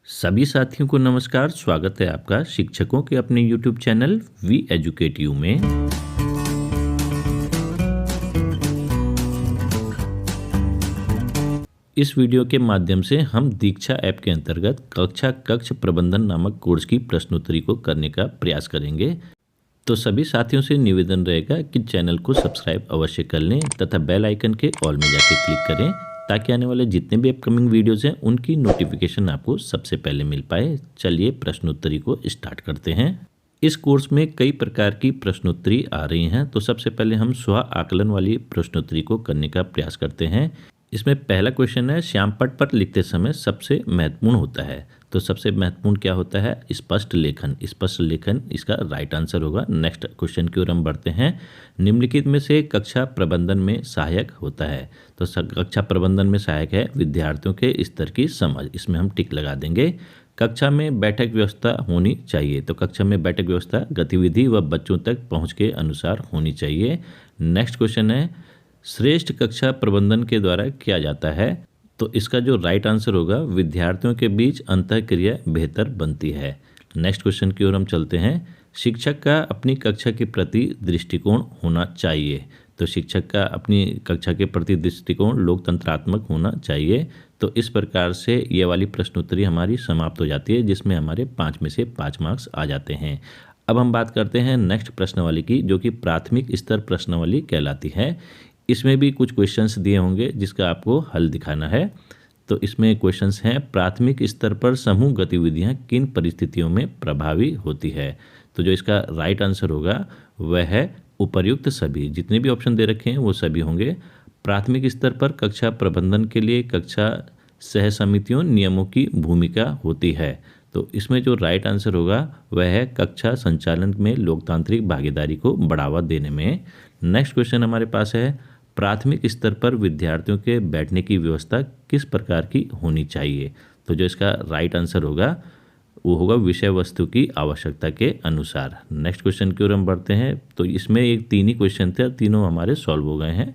सभी साथियों को नमस्कार। स्वागत है आपका शिक्षकों के अपने YouTube channel we educate you में। इस वीडियो के माध्यम से हम दीक्षा ऐप के अंतर्गत कक्ष प्रबंधन नामक कोर्स की प्रश्नोत्तरी को करने का प्रयास करेंगे। तो सभी साथियों से निवेदन रहेगा कि चैनल को सब्सक्राइब अवश्य कर लें तथा बेल आइकन के ऑल में जाके क्लिक करें ताकि आने वाले जितने भी अपकमिंग वीडियोज़ हैं उनकी नोटिफिकेशन आपको सबसे पहले मिल पाए। चलिए प्रश्नोत्तरी को स्टार्ट करते हैं। इस कोर्स में कई प्रकार की प्रश्नोत्तरी आ रही हैं, तो सबसे पहले हम स्व आकलन वाली प्रश्नोत्तरी को करने का प्रयास करते हैं। इसमें पहला क्वेश्चन है, श्यामपट्ट पर लिखते समय सबसे महत्वपूर्ण होता है। तो सबसे महत्वपूर्ण क्या होता है? स्पष्ट लेखन। स्पष्ट लेखन इसका राइट आंसर होगा। नेक्स्ट क्वेश्चन की ओर हम बढ़ते हैं। निम्नलिखित में से कक्षा प्रबंधन में सहायक होता है। तो कक्षा प्रबंधन में सहायक है विद्यार्थियों के स्तर की समझ। इसमें हम टिक लगा देंगे। कक्षा में बैठक व्यवस्था होनी चाहिए। तो कक्षा में बैठक व्यवस्था गतिविधि व बच्चों तक पहुँच के अनुसार होनी चाहिए। नेक्स्ट क्वेश्चन है, श्रेष्ठ कक्षा प्रबंधन के द्वारा किया जाता है। तो इसका जो राइट आंसर होगा, विद्यार्थियों के बीच अंतःक्रिया बेहतर बनती है। नेक्स्ट क्वेश्चन की ओर हम चलते हैं। शिक्षक का अपनी कक्षा के प्रति दृष्टिकोण होना चाहिए। तो शिक्षक का अपनी कक्षा के प्रति दृष्टिकोण लोकतंत्रात्मक होना चाहिए। तो इस प्रकार से ये वाली प्रश्नोत्तरी हमारी समाप्त हो जाती है, जिसमें हमारे 5 में से 5 मार्क्स आ जाते हैं। अब हम बात करते हैं नेक्स्ट प्रश्नावली की, जो कि प्राथमिक स्तर प्रश्नावली कहलाती है। इसमें भी कुछ क्वेश्चंस दिए होंगे जिसका आपको हल दिखाना है। तो इसमें क्वेश्चंस हैं, प्राथमिक स्तर पर समूह गतिविधियां किन परिस्थितियों में प्रभावी होती है। तो जो इसका राइट आंसर होगा वह है उपर्युक्त सभी। जितने भी ऑप्शन दे रखे हैं वो सभी होंगे। प्राथमिक स्तर पर कक्षा प्रबंधन के लिए कक्षा सह समितियों नियमों की भूमिका होती है। तो इसमें जो राइट आंसर होगा वह है कक्षा संचालन में लोकतांत्रिक भागीदारी को बढ़ावा देने में। नेक्स्ट क्वेश्चन हमारे पास है, प्राथमिक स्तर पर विद्यार्थियों के बैठने की व्यवस्था किस प्रकार की होनी चाहिए। तो जो इसका राइट आंसर होगा वो होगा विषय वस्तु की आवश्यकता के अनुसार। नेक्स्ट क्वेश्चन की ओर हम बढ़ते हैं। तो इसमें एक 3 ही क्वेश्चन थे, तीनों हमारे सॉल्व हो गए हैं।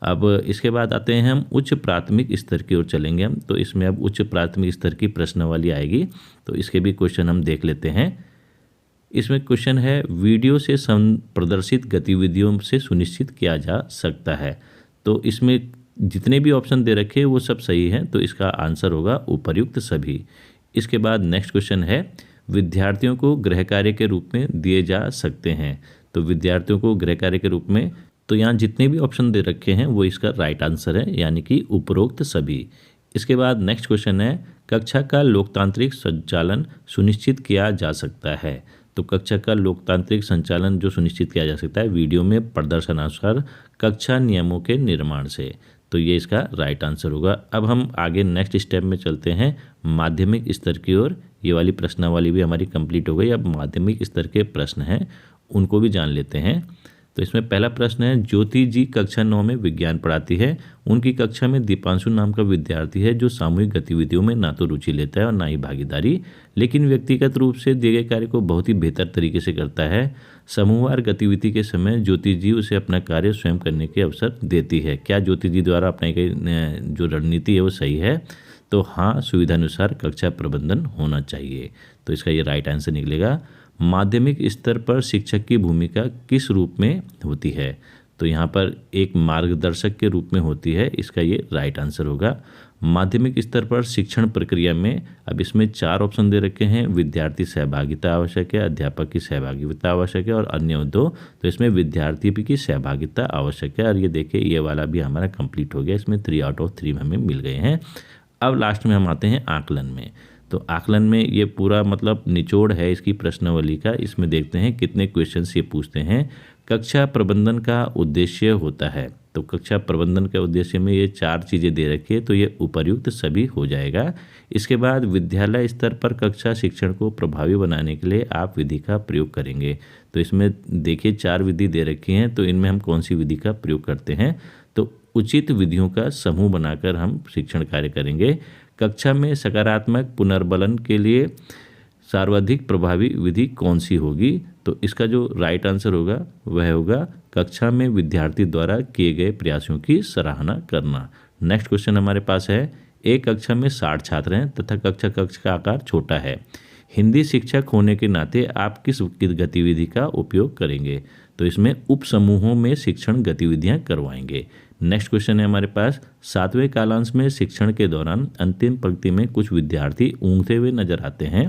अब इसके बाद आते हैं हम उच्च प्राथमिक स्तर की ओर चलेंगे हम। तो इसमें अब उच्च प्राथमिक स्तर की प्रश्नावली आएगी। तो इसके भी क्वेश्चन हम देख लेते हैं। इसमें क्वेश्चन है, वीडियो से प्रदर्शित गतिविधियों से सुनिश्चित किया जा सकता है। तो इसमें जितने भी ऑप्शन दे रखे वो सब सही हैं, तो इसका आंसर होगा उपर्युक्त सभी। इसके बाद नेक्स्ट क्वेश्चन है, विद्यार्थियों को गृह कार्य के रूप में दिए जा सकते हैं। तो विद्यार्थियों को गृह कार्य के रूप में, तो यहाँ जितने भी ऑप्शन दे रखे हैं वो इसका राइट आंसर है, यानी कि उपरोक्त सभी। इसके बाद नेक्स्ट क्वेश्चन है, कक्षा का लोकतांत्रिक संचालन सुनिश्चित किया जा सकता है। तो कक्षा का लोकतांत्रिक संचालन जो सुनिश्चित किया जा सकता है वीडियो में प्रदर्शनानुसार कक्षा नियमों के निर्माण से। तो ये इसका राइट आंसर होगा। अब हम आगे नेक्स्ट स्टेप में चलते हैं, माध्यमिक स्तर की ओर। ये वाली प्रश्नावली भी हमारी कंप्लीट हो गई। अब माध्यमिक स्तर के प्रश्न हैं, उनको भी जान लेते हैं। तो इसमें पहला प्रश्न है, ज्योति जी कक्षा 9 में विज्ञान पढ़ाती है। उनकी कक्षा में दीपांशु नाम का विद्यार्थी है जो सामूहिक गतिविधियों में ना तो रुचि लेता है और ना ही भागीदारी, लेकिन व्यक्तिगत रूप से दिए गए कार्य को बहुत ही बेहतर तरीके से करता है। समूहवार गतिविधि के समय ज्योति जी उसे अपना कार्य स्वयं करने के अवसर देती है। क्या ज्योति जी द्वारा अपनाई गई जो रणनीति है वो सही है? तो हाँ, सुविधानुसार कक्षा प्रबंधन होना चाहिए। तो इसका ये राइट आंसर निकलेगा। माध्यमिक स्तर पर शिक्षक की भूमिका किस रूप में होती है? तो यहाँ पर एक मार्गदर्शक के रूप में होती है। इसका ये राइट आंसर होगा। माध्यमिक स्तर पर शिक्षण प्रक्रिया में, अब इसमें 4 ऑप्शन दे रखे हैं। विद्यार्थी सहभागिता आवश्यक है, अध्यापक की सहभागिता आवश्यक है और अन्य 2। तो इसमें विद्यार्थी की सहभागिता आवश्यक है। और ये देखिए, ये वाला भी हमारा कंप्लीट हो गया। इसमें 3 आउट ऑफ 3 हमें मिल गए हैं। अब लास्ट में हम आते हैं आकलन में। तो आकलन में ये पूरा मतलब निचोड़ है इसकी प्रश्नावली का। इसमें देखते हैं कितने क्वेश्चंस ये पूछते हैं। कक्षा प्रबंधन का उद्देश्य होता है। तो कक्षा प्रबंधन के उद्देश्य में ये 4 चीज़ें दे रखी है, तो ये उपर्युक्त सभी हो जाएगा। इसके बाद विद्यालय स्तर पर कक्षा शिक्षण को प्रभावी बनाने के लिए आप विधि का प्रयोग करेंगे। तो इसमें देखिए 4 विधि दे रखी हैं, तो इनमें हम कौन सी विधि का प्रयोग करते हैं? तो उचित विधियों का समूह बनाकर हम शिक्षण कार्य करेंगे। कक्षा में सकारात्मक पुनर्बलन के लिए सर्वाधिक प्रभावी विधि कौन सी होगी? तो इसका जो राइट आंसर होगा वह होगा कक्षा में विद्यार्थी द्वारा किए गए प्रयासों की सराहना करना। नेक्स्ट क्वेश्चन हमारे पास है, एक कक्षा में 60 छात्र हैं तथा कक्ष का आकार छोटा है। हिंदी शिक्षक होने के नाते आप किस गतिविधि का उपयोग करेंगे? तो इसमें उप समूहों में शिक्षण गतिविधियां करवाएंगे। नेक्स्ट क्वेश्चन है हमारे पास, 7वें कालांश में शिक्षण के दौरान अंतिम पंक्ति में कुछ विद्यार्थी ऊँघते हुए नजर आते हैं।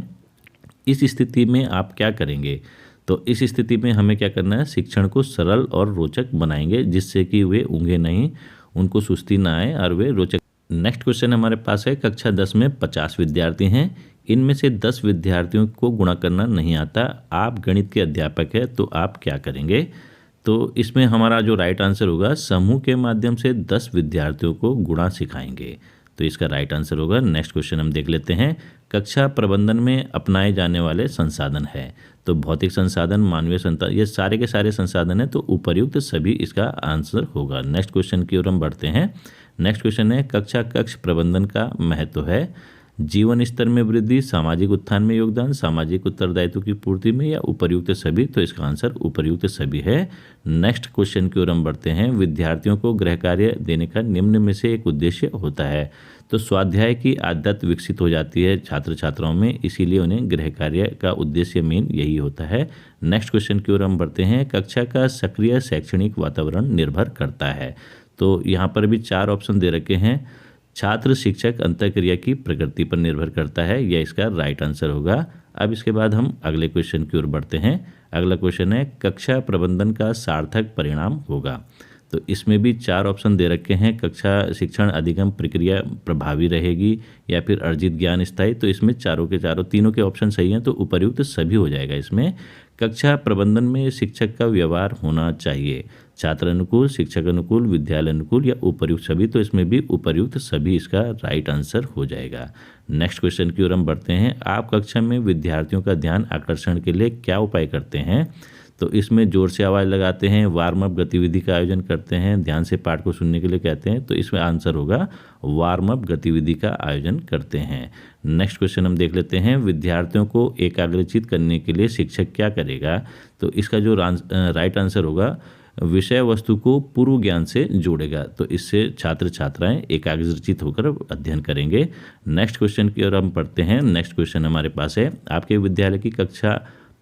इस स्थिति में आप क्या करेंगे? तो इस स्थिति में हमें क्या करना है? शिक्षण को सरल और रोचक बनाएंगे जिससे कि वे ऊँघे नहीं, उनको सुस्ती ना आए और वे रोचक। नेक्स्ट क्वेश्चन हमारे पास है, कक्षा 10 में 50 विद्यार्थी हैं, इनमें से 10 विद्यार्थियों को गुणा करना नहीं आता, आप गणित के अध्यापक हैं तो आप क्या करेंगे? तो इसमें हमारा जो राइट आंसर होगा, समूह के माध्यम से 10 विद्यार्थियों को गुणा सिखाएंगे, तो इसका राइट आंसर होगा। नेक्स्ट क्वेश्चन हम देख लेते हैं, कक्षा प्रबंधन में अपनाए जाने वाले संसाधन है। तो भौतिक संसाधन, मानवीय संसाधन, ये सारे के सारे संसाधन हैं, तो उपर्युक्त सभी इसका आंसर होगा। नेक्स्ट क्वेश्चन की ओर हम बढ़ते हैं। नेक्स्ट क्वेश्चन है, कक्षा कक्ष प्रबंधन का महत्व है जीवन स्तर में वृद्धि, सामाजिक उत्थान में योगदान, सामाजिक उत्तरदायित्व की पूर्ति में, या उपर्युक्त सभी? तो इसका आंसर उपर्युक्त सभी है। नेक्स्ट क्वेश्चन की ओर हम बढ़ते हैं, विद्यार्थियों को गृह कार्य देने का निम्न में से एक उद्देश्य होता है। तो स्वाध्याय की आदत विकसित हो जाती है छात्र छात्राओं में, इसीलिए उन्हें गृह कार्य का उद्देश्य मेन यही होता है। नेक्स्ट क्वेश्चन की ओर हम बढ़ते हैं, कक्षा का सक्रिय शैक्षणिक वातावरण निर्भर करता है। तो यहाँ पर भी 4 ऑप्शन दे रखे हैं। छात्र शिक्षक अंतःक्रिया की प्रकृति पर निर्भर करता है, यह इसका राइट आंसर होगा। अब इसके बाद हम अगले क्वेश्चन की ओर बढ़ते हैं। अगला क्वेश्चन है, कक्षा प्रबंधन का सार्थक परिणाम होगा। तो इसमें भी 4 ऑप्शन दे रखे हैं, कक्षा शिक्षण अधिगम प्रक्रिया प्रभावी रहेगी या फिर अर्जित ज्ञान स्थायी। तो इसमें चारों के चारों, तीनों के ऑप्शन सही हैं, तो उपर्युक्त सभी हो जाएगा इसमें। कक्षा प्रबंधन में शिक्षक का व्यवहार होना चाहिए, छात्र अनुकूल, शिक्षक अनुकूल, विद्यालय अनुकूल, या उपर्युक्त सभी। तो इसमें भी उपर्युक्त सभी इसका राइट आंसर हो जाएगा। नेक्स्ट क्वेश्चन की ओर हम बढ़ते हैं, आप कक्षा में विद्यार्थियों का ध्यान आकर्षण के लिए क्या उपाय करते हैं? तो इसमें जोर से आवाज़ लगाते हैं, वार्म अप गतिविधि का आयोजन करते हैं, ध्यान से पाठ को सुनने के लिए कहते हैं। तो इसमें आंसर होगा वार्म अप गतिविधि का आयोजन करते हैं। नेक्स्ट क्वेश्चन हम देख लेते हैं, विद्यार्थियों को एकाग्रचित करने के लिए शिक्षक क्या करेगा? तो इसका जो राइट आंसर होगा, विषय वस्तु को पूर्व ज्ञान से जोड़ेगा, तो इससे छात्र छात्राएं एकाग्रचित होकर अध्ययन करेंगे। नेक्स्ट क्वेश्चन की ओर हम पढ़ते हैं। नेक्स्ट क्वेश्चन हमारे पास है, आपके विद्यालय की कक्षा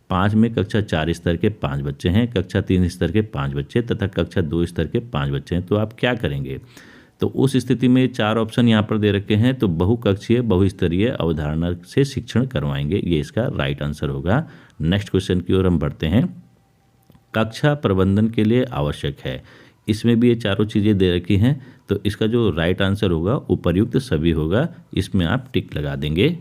5 में कक्षा 4 स्तर के 5 बच्चे हैं, कक्षा 3 स्तर के 5 बच्चे तथा कक्षा 2 स्तर के 5 बच्चे हैं, तो आप क्या करेंगे? तो उस स्थिति में 4 ऑप्शन यहाँ पर दे रखे हैं, तो बहुकक्षीय बहुस्तरीय अवधारणा से शिक्षण करवाएंगे, ये इसका राइट आंसर होगा। नेक्स्ट क्वेश्चन की ओर हम बढ़ते हैं, कक्षा प्रबंधन के लिए आवश्यक है, इसमें भी ये चारों चीज़ें दे रखी हैं, तो इसका जो राइट आंसर होगा उपर्युक्त सभी होगा, इसमें आप टिक लगा देंगे।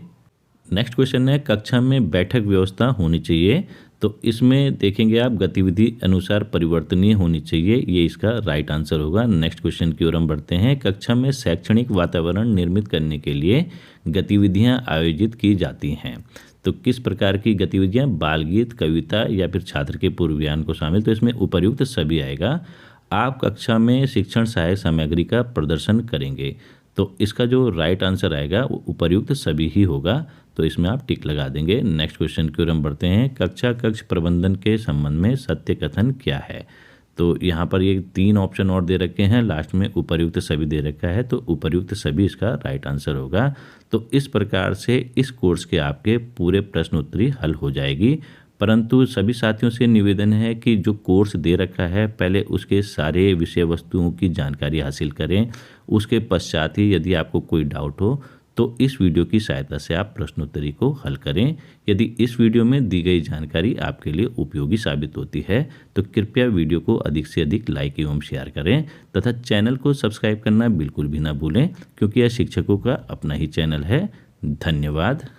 नेक्स्ट क्वेश्चन है, कक्षा में बैठक व्यवस्था होनी चाहिए, तो इसमें देखेंगे आप गतिविधि अनुसार परिवर्तनीय होनी चाहिए, ये इसका राइट आंसर होगा। नेक्स्ट क्वेश्चन की ओर हम बढ़ते हैं, कक्षा में शैक्षणिक वातावरण निर्मित करने के लिए गतिविधियां आयोजित की जाती हैं, तो किस प्रकार की गतिविधियां? बाल गीत, कविता, या फिर छात्र के पूर्व ज्ञान को शामिल, तो इसमें उपर्युक्त सभी आएगा। आप कक्षा में शिक्षण सहायक सामग्री का प्रदर्शन करेंगे, तो इसका जो राइट आंसर आएगा वो उपर्युक्त सभी ही होगा, तो इसमें आप टिक लगा देंगे। नेक्स्ट क्वेश्चन की ओर हम बढ़ते हैं, कक्षा कक्ष प्रबंधन के संबंध में सत्य कथन क्या है? तो यहाँ पर ये 3 ऑप्शन और दे रखे हैं, लास्ट में उपर्युक्त सभी दे रखा है, तो उपर्युक्त सभी इसका राइट आंसर होगा। तो इस प्रकार से इस कोर्स के आपके पूरे प्रश्न उत्तरी हल हो जाएगी, परंतु सभी साथियों से निवेदन है कि जो कोर्स दे रखा है पहले उसके सारे विषय वस्तुओं की जानकारी हासिल करें, उसके पश्चात ही यदि आपको कोई डाउट हो तो इस वीडियो की सहायता से आप प्रश्नोत्तरी को हल करें। यदि इस वीडियो में दी गई जानकारी आपके लिए उपयोगी साबित होती है तो कृपया वीडियो को अधिक से अधिक लाइक एवं शेयर करें तथा चैनल को सब्सक्राइब करना बिल्कुल भी ना भूलें, क्योंकि यह शिक्षकों का अपना ही चैनल है। धन्यवाद।